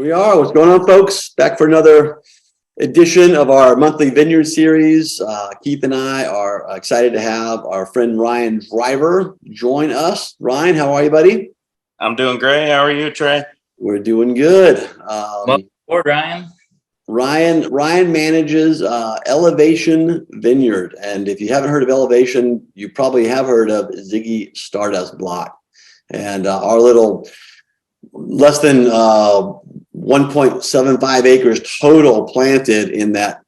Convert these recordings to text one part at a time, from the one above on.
We are. What's going on, folks? Back for another edition of our monthly vineyard series. Keith and I are excited to have our friend Ryan Driver join us. Ryan, how are you, buddy? I'm doing great. How are you, Trey? We're doing good. Welcome aboard, Ryan. Ryan manages Elevation Vineyard, and if you haven't heard of Elevation, you probably have heard of Ziggy Stardust block. And our little less than 1.75 acres total planted in that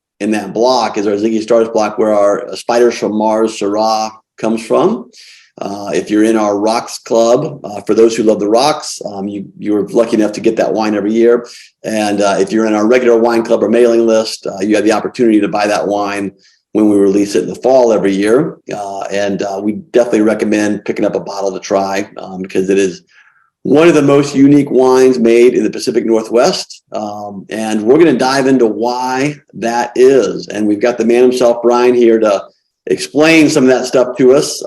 block is our Ziggy Stardust block, where our Spiders from Mars Syrah comes from. If you're in our Rocks Club, for those who love the rocks, you're lucky enough to get that wine every year. And if you're in our regular wine club or mailing list, you have the opportunity to buy that wine when we release it in the fall every year. And we definitely recommend picking up a bottle to try because it is one of the most unique wines made in the Pacific Northwest. And we're going to dive into why that is. And we've got the man himself, Ryan, here to explain some of that stuff to us.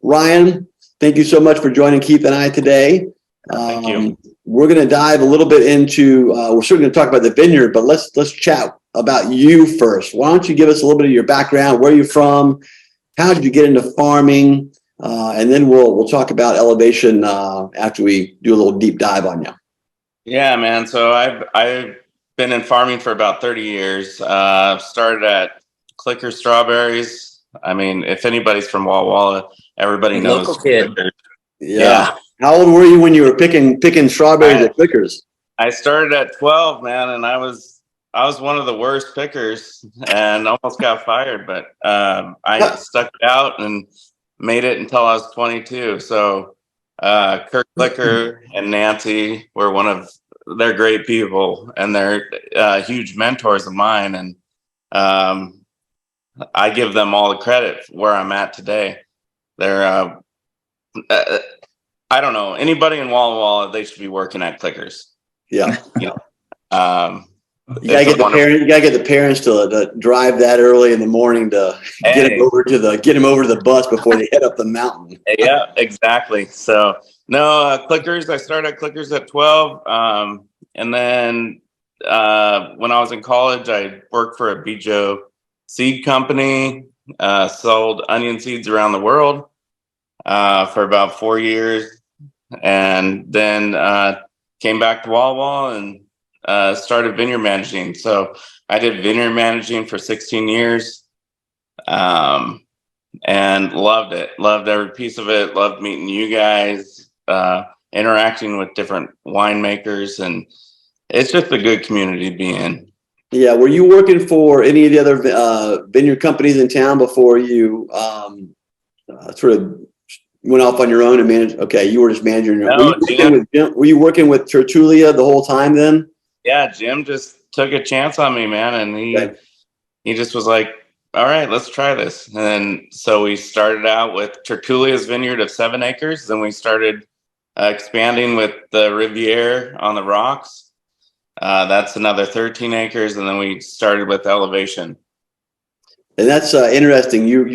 Ryan, thank you so much for joining Keith and I today. Thank you. We're going to dive a little bit into, we're certainly going to talk about the vineyard, but let's chat about you first. Why don't you give us a little bit of your background? Where are you from? How did you get into farming? And then we'll talk about Elevation after we do a little deep dive on you. Yeah, man. So I've been in farming for about 30 years. Started at Clicker Strawberries. I mean, if anybody's from Walla Walla, everybody knows. Local kid. Yeah. How old were you when you were picking strawberries at Clickers? I started at 12, man, and I was one of the worst pickers and almost got fired, but I stuck it out and made it until I was 22. So Kirk Clicker and Nancy were they're great people, and they're huge mentors of mine, and I give them all the credit for where I'm at today. They're I don't know, anybody in Walla Walla, they should be working at Clickers. Yeah. You know, you gotta get the parents to drive that early in the morning to get them over to the bus before they head up the mountain. Yeah, exactly. So no, Clickers. I started at Clickers at 12, and then when I was in college, I worked for a Bijo seed company. Sold onion seeds around the world for about 4 years, and then came back to Walla Walla and started vineyard managing. So I did vineyard managing for 16 years, and loved it. Loved every piece of it. Loved meeting you guys, interacting with different winemakers, and it's just a good community to be in. Yeah. Were you working for any of the other vineyard companies in town before you sort of went off on your own and managed? Okay, you were just managing your own. Were you working with Tertulia the whole time then? Yeah, Jim just took a chance on me, man, and he just was like, all right, let's try this. And then so we started out with Tertulia's vineyard of 7 acres. Then we started expanding with the Riviere on the rocks. That's another 13 acres. And then we started with Elevation. And that's interesting. You're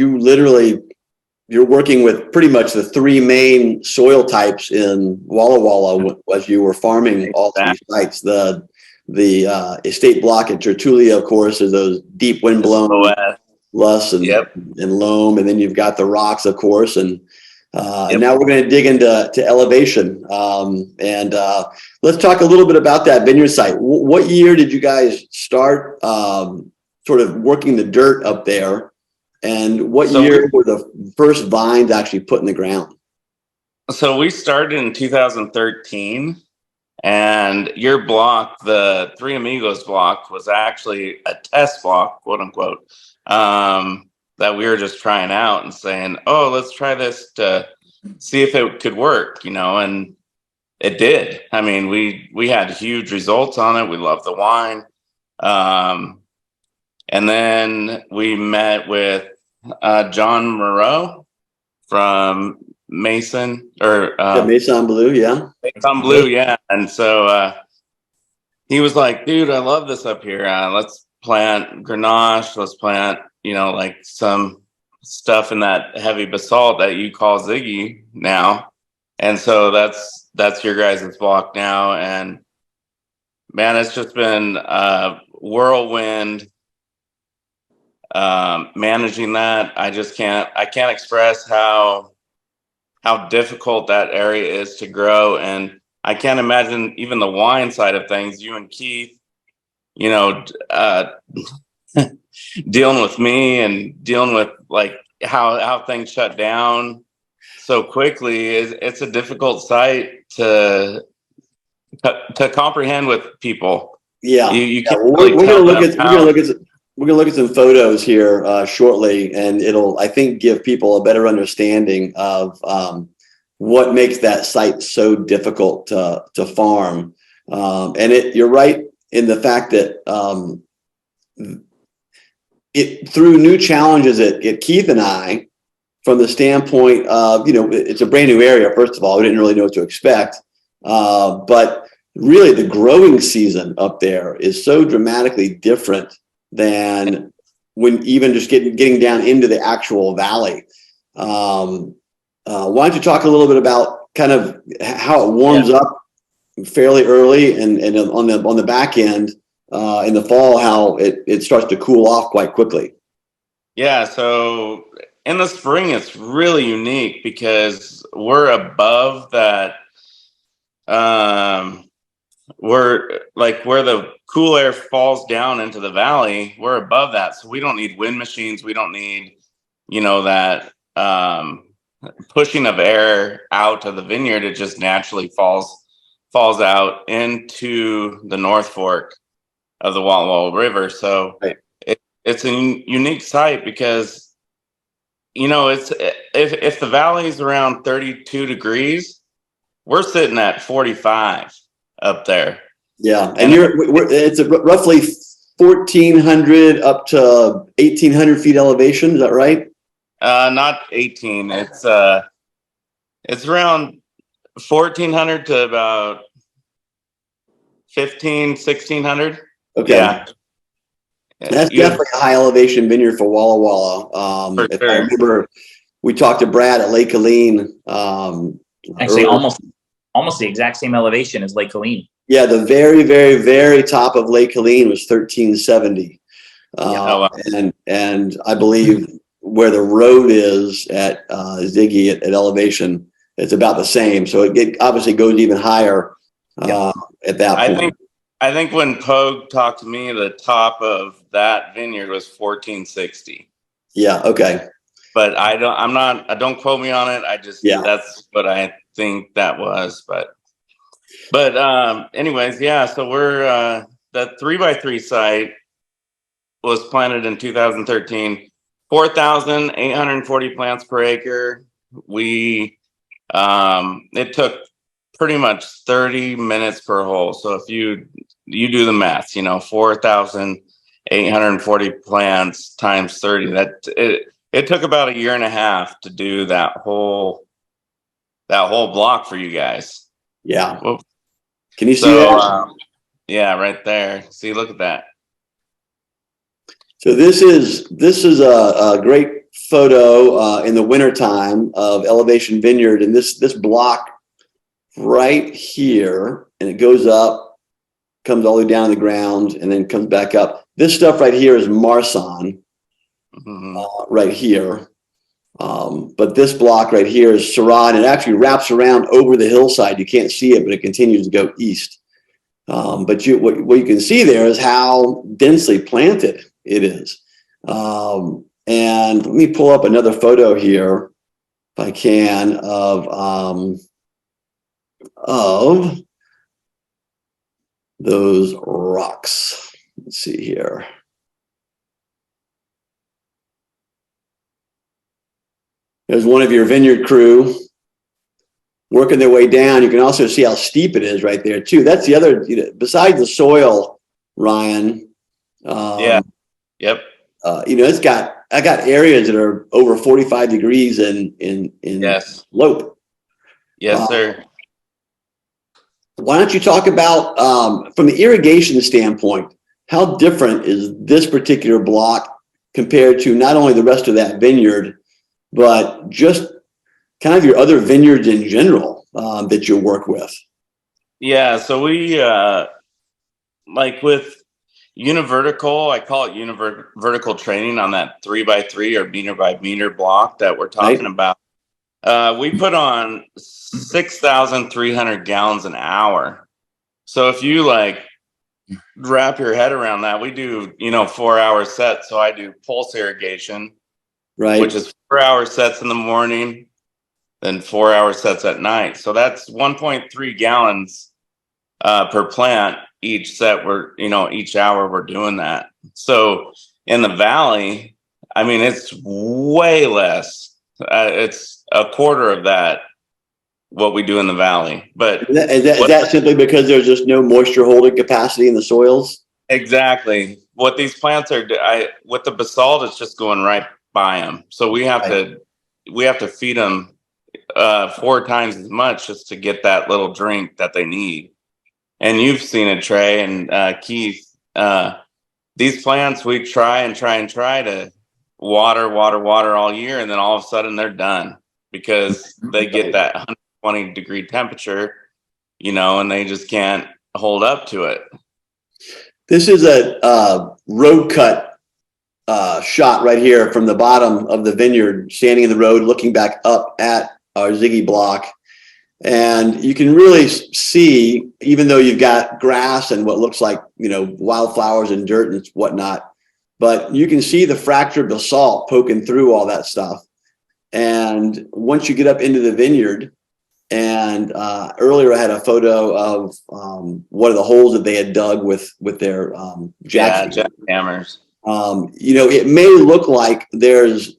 working with pretty much the 3 main soil types in Walla Walla as you were farming all these sites. The estate block at Tertulia, of course, is those deep windblown luss and loam, and then you've got the rocks, of course, and now we're going to dig into Elevation. And let's talk a little bit about that vineyard site. What year did you guys start sort of working the dirt up there? And what year were the first vines actually put in the ground? So we started in 2013, and your block, the Three Amigos block, was actually a test block, quote unquote, that we were just trying out and saying, oh, let's try this to see if it could work, and it did. I mean, we had huge results on it. We loved the wine. And then we met with John Moreau from Mason Maison Bleu, yeah. Maison Bleu, yeah. And so he was like, dude, I love this up here. Let's plant Grenache. Let's plant, like some stuff in that heavy basalt that you call Ziggy now. And so that's your guys' block now. And Man, it's just been whirlwind managing that. I can't express how difficult that area is to grow. And I can't imagine even the wine side of things. You and Keith, you know, dealing with me and dealing with like how things shut down so quickly it's a difficult site to comprehend with people. Yeah, You yeah. can't Well, really tell them how. we're gonna look at some photos here shortly, and it'll, I think, give people a better understanding of what makes that site so difficult to farm. And you're right in the fact that it threw new challenges at Keith and I, from the standpoint of, it's a brand new area. First of all, we didn't really know what to expect, but really the growing season up there is so dramatically different than when even just getting down into the actual valley. Why don't you talk a little bit about kind of how it warms up fairly early, and on the back end in the fall, how it starts to cool off quite quickly. Yeah, so in the spring it's really unique because we're above that. We're like where the cool air falls down into the valley, we're above that. So we don't need wind machines. We don't need, that pushing of air out of the vineyard. It just naturally falls out into the North Fork of the Walla Walla River. So Right. It's a unique site because, it's if the valley's around 32 degrees, we're sitting at 45 up there. Yeah, and it's roughly 1,400 up to 1,800 feet elevation. Is that right? Not 18. It's around 1,400 to about 1,600. Okay. Yeah. That's definitely a high elevation vineyard for Walla Walla. For If sure. I remember, we talked to Brad at Lake Helene. Actually, almost the exact same elevation as Lake Helene. Yeah, the very, very, very top of Lake Helene was 1,370. Wow. And I believe where the road is at Ziggy at Elevation, it's about the same. So it obviously goes even higher at that point. I think when Pogue talked to me, the top of that vineyard was 1,460. Yeah. Okay. But don't quote me on it. That's what I think that was. But anyways, yeah. So we're that 3x3 site was planted in 2013, 4,840 plants per acre. It took pretty much 30 minutes per hole. So if you do the math, 4,840 plants times 30, it took about a year and a half to do that whole block for you guys. Yeah. Whoop. Can you see that? Yeah, right there. See, look at that. So this is a great photo in the wintertime of Elevation Vineyard, and this block right here, and it goes up, comes all the way down to the ground, and then comes back up. This stuff right here is Marsanne, right here. But this block right here is Syrah, and it actually wraps around over the hillside. You can't see it, but it continues to go east. But what you can see there is how densely planted it is. And let me pull up another photo here, if I can, of those rocks. Let's see here. There's one of your vineyard crew working their way down. You can also see how steep it is right there too. That's the other, besides the soil, Ryan. Yep. I got areas that are over 45 degrees in slope. Yes, sir. Why don't you talk about, from the irrigation standpoint, how different is this particular block compared to not only the rest of that vineyard, but just kind of your other vineyards in general that you work with? Yeah, so we like with univertical, I call it vertical training on that 3x3 or meter by meter block that we're talking about. We put on 6,300 gallons an hour. So if you like wrap your head around that, we do, 4-hour sets. So I do pulse irrigation, Right. which is 4-hour sets in the morning, then 4-hour sets at night. So that's 1.3 gallons per plant each set. Each hour we're doing that. So in the valley, I mean, it's way less. It's a quarter of that, what we do in the valley. But Is that simply because there's just no moisture holding capacity in the soils? exactly what these plants are. With the basalt, it's just going right by them. So we have to feed them 4 times as much just to get that little drink that they need. And you've seen it, Trey and Keith. These plants, we try to water all year, and then all of a sudden they're done because they get that 120 degree temperature, and they just can't hold up to it. This is a road cut shot right here from the bottom of the vineyard, standing in the road, looking back up at our Ziggy block. And you can really see, even though you've got grass and what looks like, wildflowers and dirt and whatnot, but you can see the fractured basalt poking through all that stuff. And once you get up into the vineyard, and earlier I had a photo of one of the holes that they had dug with their jackhammers. It may look like there's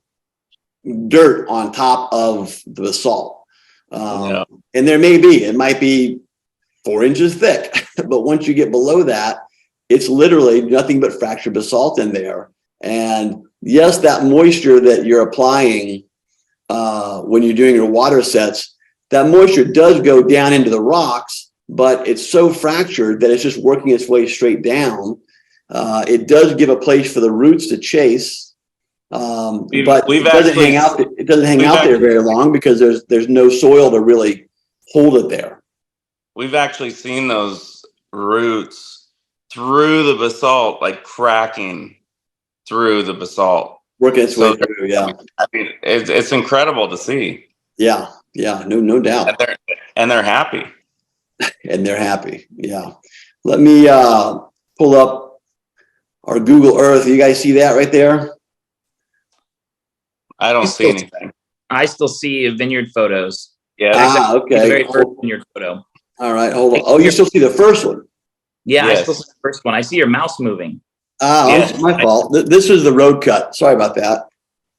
dirt on top of the basalt. And there may be, it might be 4 inches thick, but once you get below that, it's literally nothing but fractured basalt in there. And yes, that moisture that you're applying when you're doing your water sets, that moisture does go down into the rocks, but it's so fractured that it's just working its way straight down. It does give a place for the roots to chase. But it doesn't hang out there very long because there's no soil to really hold it there. We've actually seen those roots through the basalt, like cracking through the basalt, working its way through. Yeah, I mean, it's incredible to see. Yeah, no doubt. And they're happy. And they're happy. Yeah. Let me pull up our Google Earth. You guys see that right there? I don't see anything. I still see vineyard photos. Yeah. Okay. The very first vineyard photo. All right, hold on. Oh, you still see the first one? Yeah, yes. I still see the first one. I see your mouse moving. It's my fault. This is the road cut. Sorry about that.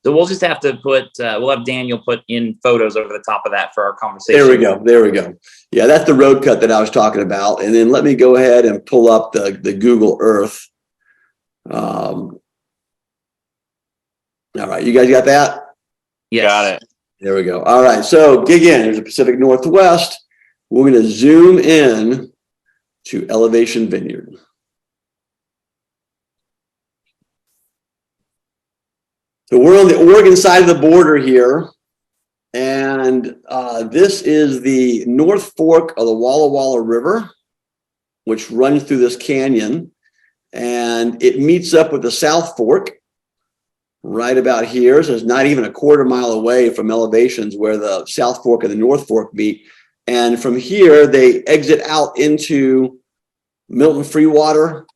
So we'll just have to we'll have Daniel put in photos over the top of that for our conversation. There we go. Yeah, that's the road cut that I was talking about. And then let me go ahead and pull up the Google Earth. All right, you guys got that? Yes. Got it. There we go. All right, so again, there's the Pacific Northwest. We're going to zoom in to Elevation Vineyard. So we're on the Oregon side of the border here, and this is the North Fork of the Walla Walla River, which runs through this canyon, and it meets up with the South Fork right about here. So it's not even a quarter mile away from elevations where the South Fork and the North Fork meet. And from here, they exit out into Milton Freewater.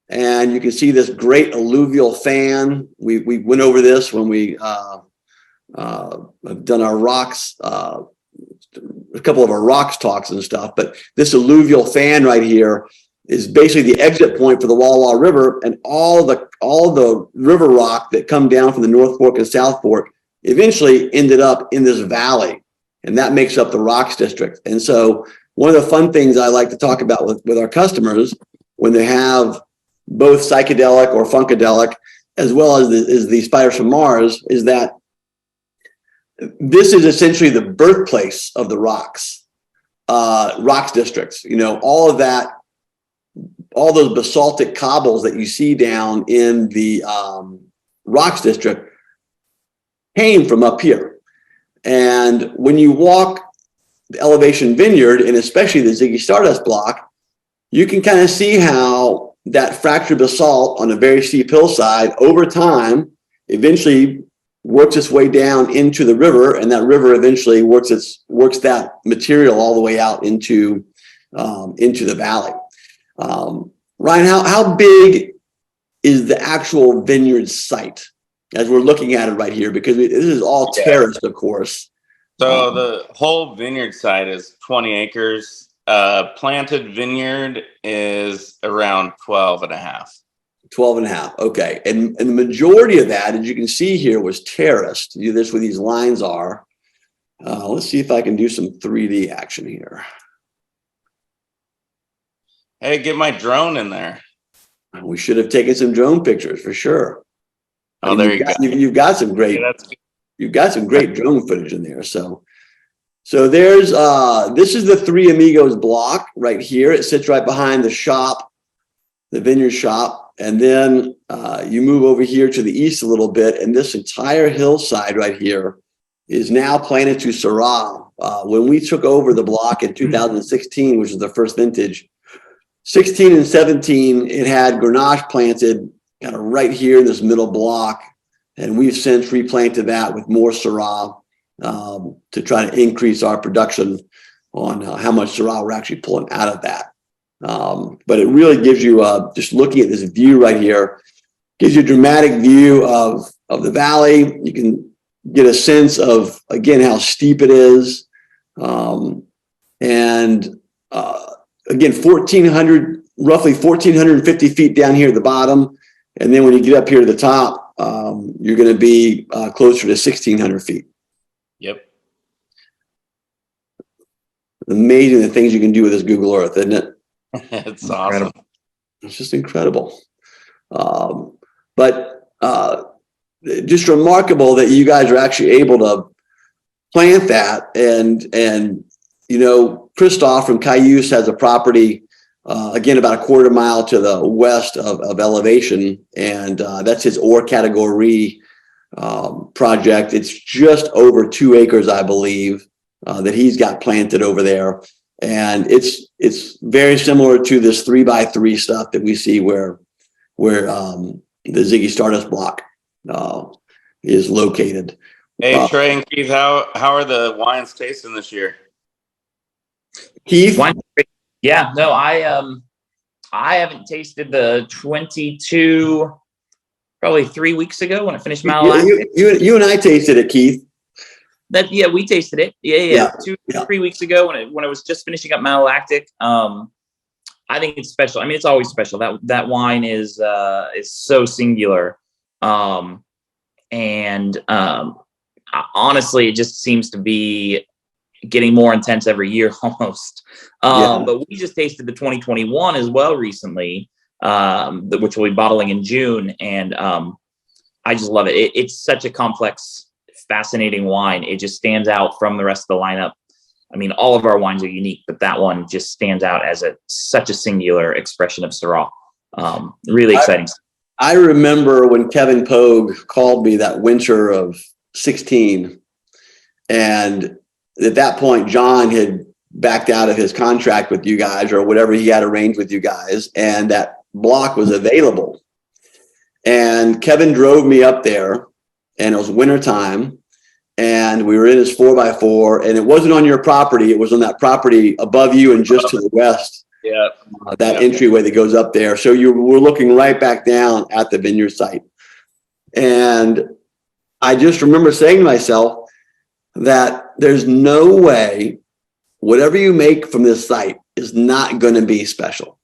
And you can see this great alluvial fan. We went over this when we have done our rocks, a couple of our rocks talks and stuff. But this alluvial fan right here is basically the exit point for the Walla Walla River, and all the river rock that come down from the North Fork and South Fork eventually ended up in this valley, and that makes up the Rocks District. And so one of the fun things I like to talk about with our customers when they have both psychedelic or funkadelic, as well as the Spiders from Mars, is that this is essentially the birthplace of the rocks districts. All of that, all those basaltic cobbles that you see down in the Rocks District came from up here. And when you walk the Elevation Vineyard, and especially the Ziggy Stardust block, you can kind of see how that fractured basalt on a very steep hillside over time eventually works its way down into the river, and that river eventually works that material all the way out into the valley. Ryan, how big is the actual vineyard site as we're looking at it right here? Because this is all terraced, of course. So the whole vineyard site is 20 acres. Planted vineyard is around 12 and a half. 12 and a half. Okay. And the majority of that, as you can see here, was terraced. That's where these lines are. Let's see if I can do some 3D action here. Hey, get my drone in there. We should have taken some drone pictures for sure. Oh, there you go. You've got some great, you've got some great drone footage in there. So there's, this is the Three Amigos block right here. It sits right behind the shop, the vineyard shop. And then you move over here to the east a little bit. And this entire hillside right here is now planted to Syrah. When we took over the block in 2016, which is the first vintage, 16 and 17, it had Grenache planted kind of right here in this middle block. And we've since replanted that with more Syrah to try to increase our production on how much Syrah we're actually pulling out of that. But it really gives you, just looking at this view right here, gives you a dramatic view of the valley. You can get a sense of, again, how steep it is. Again, roughly 1,450 feet down here at the bottom. And then when you get up here to the top, you're going to be closer to 1,600 feet. Yep. Amazing the things you can do with this Google Earth, isn't it? It's awesome. It's just incredible. But just remarkable that you guys are actually able to plant that. And Christoph from Cayuse has a property, again, about a quarter mile to the west of Elevation. And that's his ore category project. It's just over 2 acres, I believe, that he's got planted over there. And it's very similar to this 3x3 stuff that we see where the Ziggy Stardust block is located. Hey, Trey and Keith, how are the wines tasting this year? Keith? Yeah, no, I haven't tasted the 22 probably 3 weeks ago when I finished malolactic. You and I tasted it, Keith. We tasted it. Yeah. 3 weeks ago when I was just finishing up malolactic. I think it's special. I mean, it's always special. That wine is so singular. Honestly, it just seems to be getting more intense every year almost. But we just tasted the 2021 as well recently, which we'll be bottling in June. And I just love it. It's such a complex, fascinating wine. It just stands out from the rest of the lineup. I mean, all of our wines are unique, but that one just stands out as such a singular expression of Syrah. Really exciting. I remember when Kevin Pogue called me that winter of 16, and at that point, John had backed out of his contract with you guys or whatever he had arranged with you guys, and that block was available. And Kevin drove me up there, and it was wintertime, and we were in his 4x4, and it wasn't on your property. It was on that property above you and just to the west. Yeah. That entryway that goes up there. So we're looking right back down at the vineyard site. And I just remember saying to myself that there's no way whatever you make from this site is not going to be special.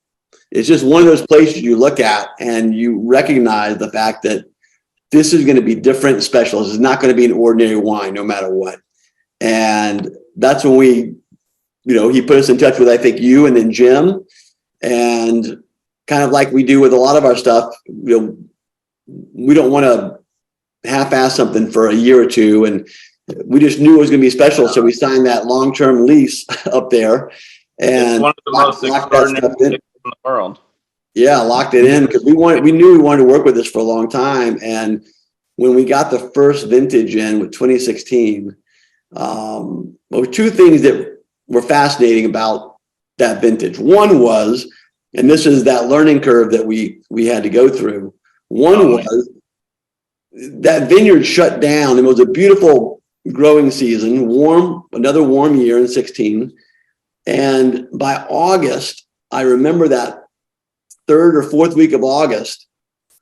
It's just one of those places you look at and you recognize the fact that this is going to be different and special. This is not going to be an ordinary wine no matter what. And that's when he put us in touch with, I think, you and then Jim. And kind of like we do with a lot of our stuff, we don't want to half-ass something for a year or two. And we just knew it was going to be special. So we signed that long-term lease up there. And it's one of the most extraordinary things in the world. Yeah, locked it in because we knew we wanted to work with this for a long time. And when we got the first vintage in with 2016, there were two things that were fascinating about that vintage. One was and this is that learning curve that we had to go through. One was that vineyard shut down. It was a beautiful growing season, another warm year in 16. And by August, I remember that third or fourth week of August,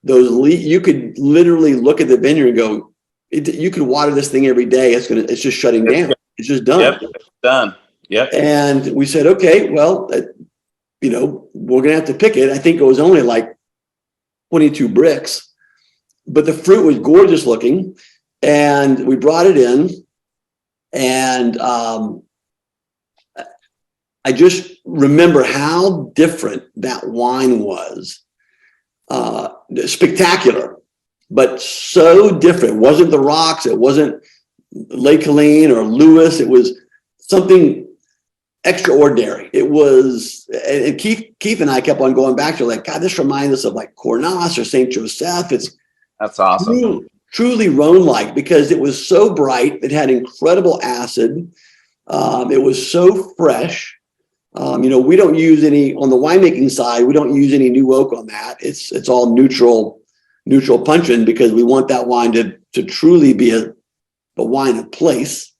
you could literally look at the vineyard and go, you could water this thing every day. It's just shutting down. It's just done. Yep, it's done. Yep. And we said, okay, well, we're going to have to pick it. I think it was only like 22 bricks, but the fruit was gorgeous looking. And we brought it in, and I just remember how different that wine was. Spectacular, but so different. It wasn't the rocks. It wasn't Lake Helene or Lewis. It was something extraordinary. It was, and Keith and I kept on going back to like, God, this reminds us of like Cornas or Saint Joseph. That's awesome. Truly Rhone-like, because it was so bright. It had incredible acid. It was so fresh. We don't use any on the winemaking side. We don't use any new oak on that. It's all neutral puncheon, because we want that wine to truly be a wine of place,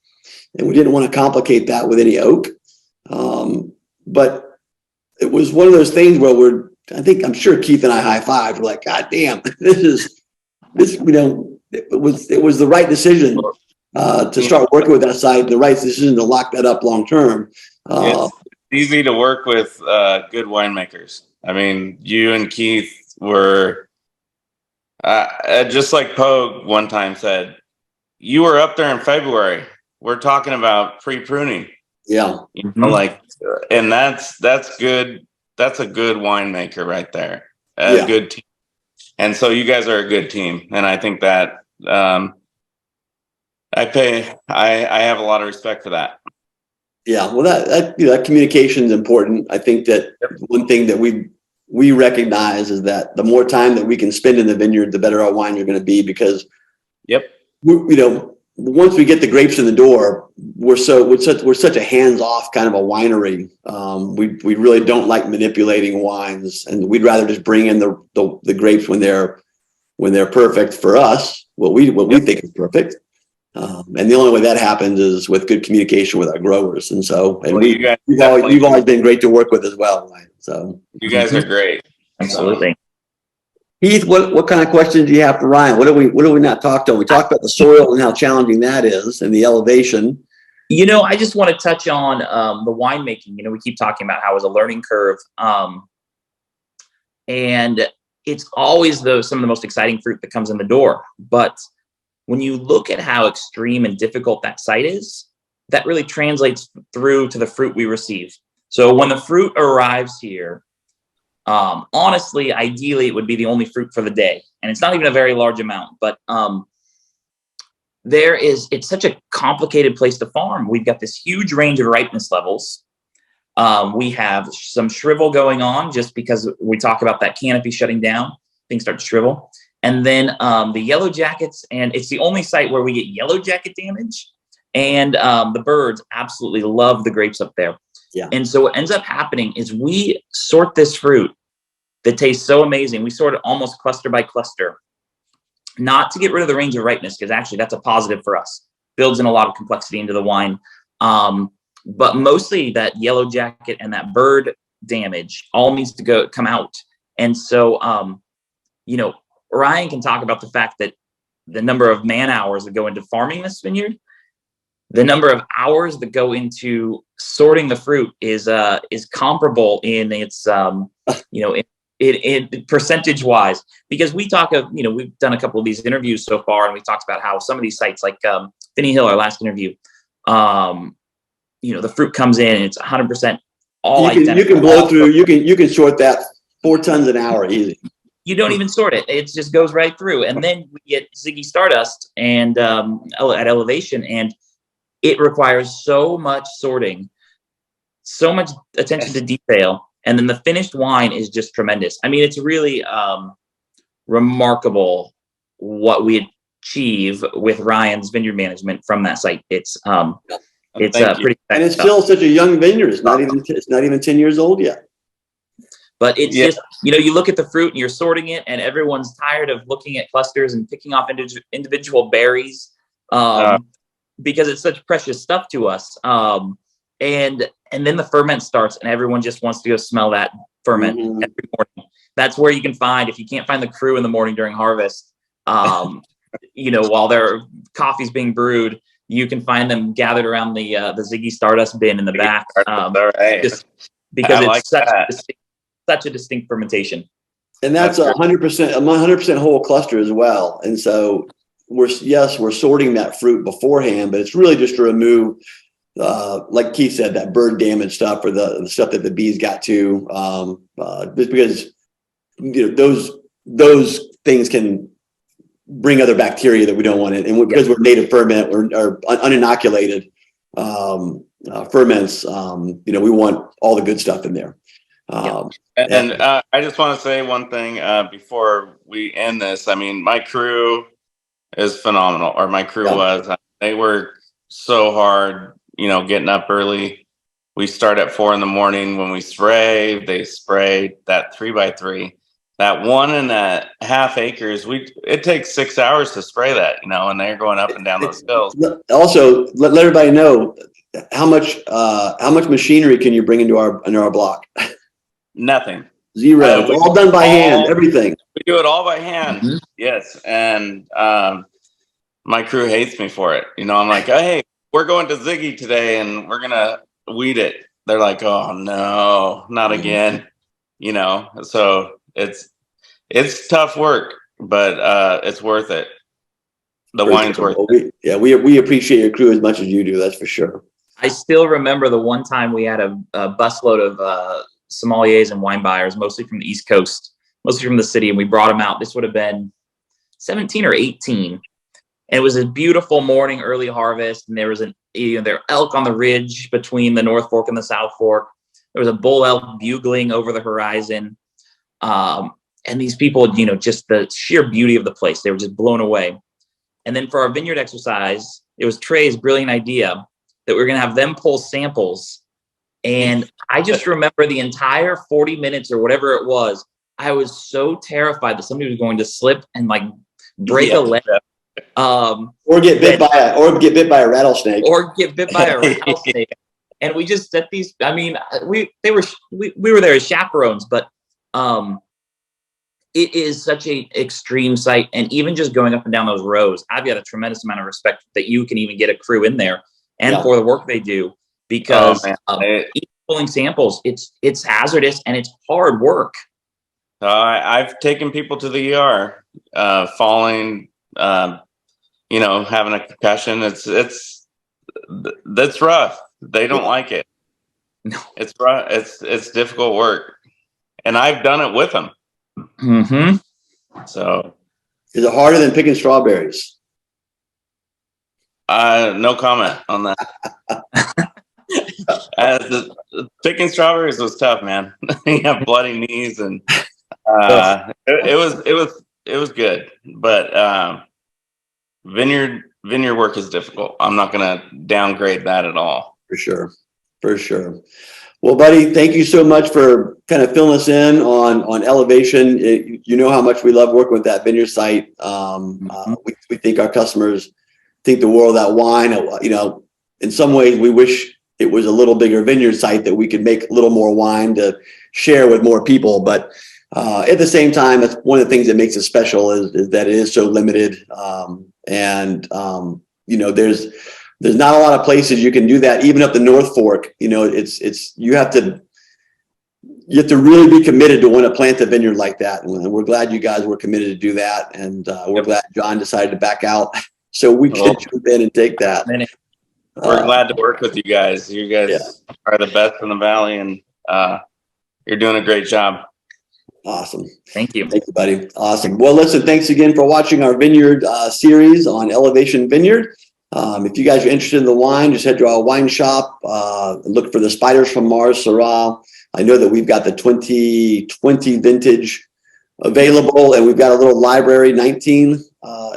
and we didn't want to complicate that with any oak. But it was one of those things where I'm sure Keith and I high-fived. We're like, God damn, it was the right decision to start working with that site, the right decision to lock that up long term. It's easy to work with good winemakers. I mean, you and Keith were just like Pogue one time said, you were up there in February. We're talking about pre-pruning. Yeah. And that's good. That's a good winemaker right there. Good team. And so you guys are a good team. And I think that I have a lot of respect for that. Yeah. Well, that communication is important. I think that one thing that we recognize is that the more time that we can spend in the vineyard, the better our wine are going to be, because once we get the grapes in the door, we're such a hands-off kind of a winery. We really don't like manipulating wines, and we'd rather just bring in the grapes when they're perfect for us, what we think is perfect. And the only way that happens is with good communication with our growers. And so, you've always been great to work with as well. Right? So you guys are great. Absolutely. Heath, what kind of questions do you have for Ryan? What do we not talked on? We talked about the soil and how challenging that is, and the elevation. I just want to touch on the winemaking. We keep talking about how it's a learning curve, and it's always some of the most exciting fruit that comes in the door. But when you look at how extreme and difficult that site is, that really translates through to the fruit we receive. So when the fruit arrives here, honestly, ideally, it would be the only fruit for the day. And it's not even a very large amount, but it's such a complicated place to farm. We've got this huge range of ripeness levels. We have some shrivel going on just because we talk about that canopy shutting down, things start to shrivel. And then the yellow jackets, and it's the only site where we get yellow jacket damage. And the birds absolutely love the grapes up there. Yeah. And so what ends up happening is we sort this fruit that tastes so amazing. We sort it almost cluster by cluster, not to get rid of the range of ripeness, because actually that's a positive for us. Builds in a lot of complexity into the wine. But mostly that yellow jacket and that bird damage all needs to come out. And so, Ryan can talk about the fact that the number of man hours that go into farming this vineyard, the number of hours that go into sorting the fruit is comparable in its, in percentage wise, because we talk of, we've done a couple of these interviews so far, and we talked about how some of these sites like Finney Hill, our last interview, the fruit comes in and it's 100% all identical. You can blow through, you can sort that 4 tons an hour easy. You don't even sort it. It just goes right through. And then we get Ziggy Stardust and at Elevation, and it requires so much sorting, so much attention to detail. And then the finished wine is just tremendous. I mean, it's really remarkable what we achieve with Ryan's vineyard management from that site. It's pretty. And it's still such a young vineyard. It's not even 10 years old yet. But it's just, you look at the fruit and you're sorting it, and everyone's tired of looking at clusters and picking off individual berries because it's such precious stuff to us. And then the ferment starts, and everyone just wants to go smell that ferment every morning. That's where you can find, if you can't find the crew in the morning during harvest, while their coffee's being brewed, you can find them gathered around the Ziggy Stardust bin in the back. Just because it's such a distinct fermentation. And that's 100% whole cluster as well. And so we're sorting that fruit beforehand, but it's really just to remove, like Keith said, that bird damage stuff or the stuff that the bees got to, just because those things can bring other bacteria that we don't want in. And because we're native ferment or uninoculated ferments, we want all the good stuff in there. I just want to say one thing before we end this. I mean, my crew is phenomenal, or my crew was. They work so hard, getting up early. We start at 4 a.m. when we spray. They spray that 3x3. That 1.5 acres, it takes 6 hours to spray that, and they're going up and down those hills. Also, let everybody know how much machinery can you bring into our block? Nothing. Zero. It's all done by hand. Everything. We do it all by hand. Yes, and my crew hates me for it. I'm like, hey, we're going to Ziggy today, and we're gonna weed it. They're like, oh no, not again. So it's tough work, but it's worth it. The wine's worth it. We appreciate your crew as much as you do. That's for sure. I still remember the one time we had a busload of sommeliers and wine buyers, mostly from the East Coast, mostly from the city, and we brought them out. This would have been 17 or 18. And it was a beautiful morning, early harvest, and there was there were elk on the ridge between the North Fork and the South Fork. There was a bull elk bugling over the horizon. And these people, just the sheer beauty of the place, they were just blown away. And then for our vineyard exercise, it was Trey's brilliant idea that we were going to have them pull samples. And I just remember the entire 40 minutes or whatever it was, I was so terrified that somebody was going to slip and break a leg. Or get bit by a rattlesnake. And we just set these, we were there as chaperones, but it is such a extreme sight. And even just going up and down those rows, I've got a tremendous amount of respect that you can even get a crew in there and for the work they do, because pulling samples, it's hazardous and it's hard work. I've taken people to the ER, falling, having a concussion. That's rough. They don't like it. No, it's rough. It's difficult work, and I've done it with them. So, is it harder than picking strawberries? No comment on that. Picking strawberries was tough, man. You have bloody knees, and it was good, but vineyard work is difficult. I'm not going to downgrade that at all. For sure. Well, buddy, thank you so much for kind of filling us in on Elevation. You know how much we love working with that vineyard site. We think our customers think the world of that wine. In some ways, we wish it was a little bigger vineyard site that we could make a little more wine to share with more people. But at the same time, that's one of the things that makes it special is that it is so limited. There's not a lot of places you can do that. Even up the North Fork, you have to really be committed to want to plant a vineyard like that. And we're glad you guys were committed to do that. And we're glad John decided to back out so we could jump in and take that. We're glad to work with you guys. You guys are the best in the valley, and you're doing a great job. Awesome. Thank you, buddy. Awesome. Well, listen, thanks again for watching our vineyard series on Elevation Vineyard. If you guys are interested in the wine, just head to our wine shop, look for the Spiders from Mars Syrah. I know that we've got the 2020 vintage available, and we've got a little library 19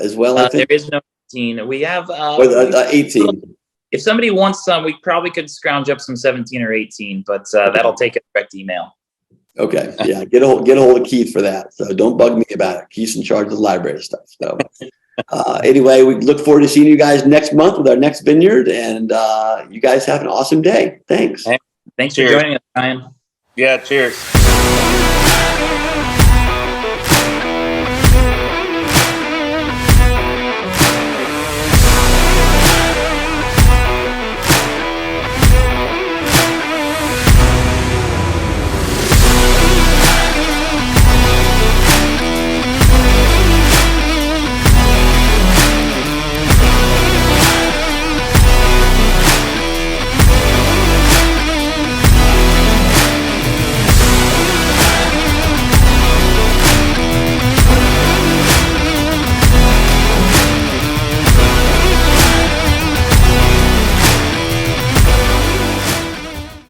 as well. I think there is no 19. We have 18. If somebody wants some, we probably could scrounge up some 17 or 18, but that'll take a direct email. Okay. Yeah. Get a hold of Keith for that. So don't bug me about it. Keith's in charge of the library stuff. So anyway, we look forward to seeing you guys next month with our next vineyard, and you guys have an awesome day. Thanks. Thanks for Cheers. joining us, Ryan. Yeah, cheers.